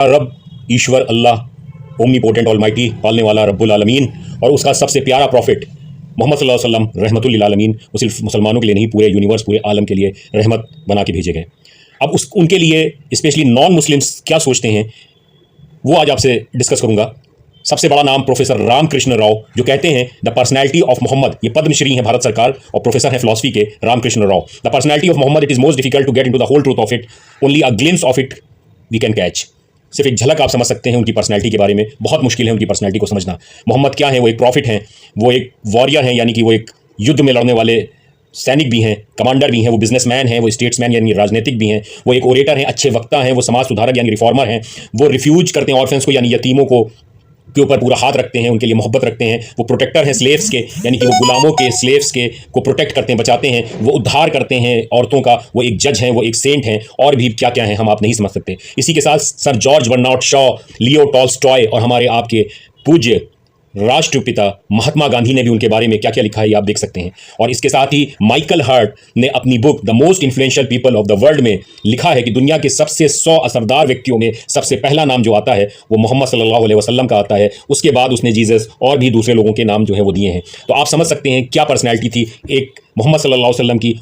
रब ईश्वर अल्लाह omnipotent almighty पालने वाला रब्बुल आलमीन और उसका सबसे प्यारा प्रॉफिट मोहम्मद सल्लल्लाहु अलैहि वसल्लम रहमतुल लिल आलमीन, वो सिर्फ मुसलमानों के लिए नहीं पूरे यूनिवर्स पूरे आलम के लिए रहमत बना के भेजे गए। अब उनके लिए स्पेशली नॉन मुस्लिम्स क्या सोचते हैं वो आज आपसे डिस्कस करूंगा। सबसे बड़ा नाम प्रोफेसर रामकृष्ण राव, जो कहते हैं द पर्सनैलिटी ऑफ मोहम्मद, ये पद्मश्री हैं भारत सरकार और प्रोफेसर हैं फिलॉसफी के Ramakrishna Rao. The personality of Muhammad, it is most difficult to get into the whole truth of it, only a glimpse of it we can catch. सिर्फ एक झलक आप समझ सकते हैं उनकी पर्सनैलिटी के बारे में, बहुत मुश्किल है उनकी पर्सनैलिटी को समझना। मोहम्मद क्या है? वो एक प्रॉफिट हैं, वो एक वॉरियर हैं, यानी कि वो एक युद्ध में लड़ने वाले सैनिक भी हैं, कमांडर भी हैं, वो बिजनेसमैन हैं, वो स्टेट्समैन यानी राजनीतिक भी हैं, वो एक ओरेटर हैं, अच्छे वक्ता हैं, वो समाज सुधारक यानी रिफॉर्मर हैं, वो रिफ्यूज करते हैं ऑर्फेंस को यानी यतीमों को के ऊपर पूरा हाथ रखते हैं, उनके लिए मोहब्बत रखते हैं, वो प्रोटेक्टर हैं स्लेव्स के, यानी कि वो गुलामों के स्लेव्स के को प्रोटेक्ट करते हैं, बचाते हैं, वो उद्धार करते हैं औरतों का, वो एक जज हैं, वो एक सेंट हैं, और भी क्या क्या हैं हम आप नहीं समझ सकते। इसी के साथ sir George Bernard Shaw, Leo Tolstoy और हमारे आपके पूज्य राष्ट्रपिता महात्मा गांधी ने भी उनके बारे में क्या क्या लिखा है ये आप देख सकते हैं। और इसके साथ ही माइकल हर्ट ने अपनी book the most influential people of the world में लिखा है कि दुनिया के सबसे 100 असरदार व्यक्तियों में सबसे पहला नाम जो आता है वो मोहम्मद सल्लल्लाहु अलैहि वसल्लम का आता है। उसके बाद उसने जीसस और भी दूसरे लोगों के नाम जो है वो दिए हैं। तो आप समझ सकते हैं क्या पर्सनैलिटी थी एक मोहम्मद सल्लल्लाहु अलैहि वसल्लम की।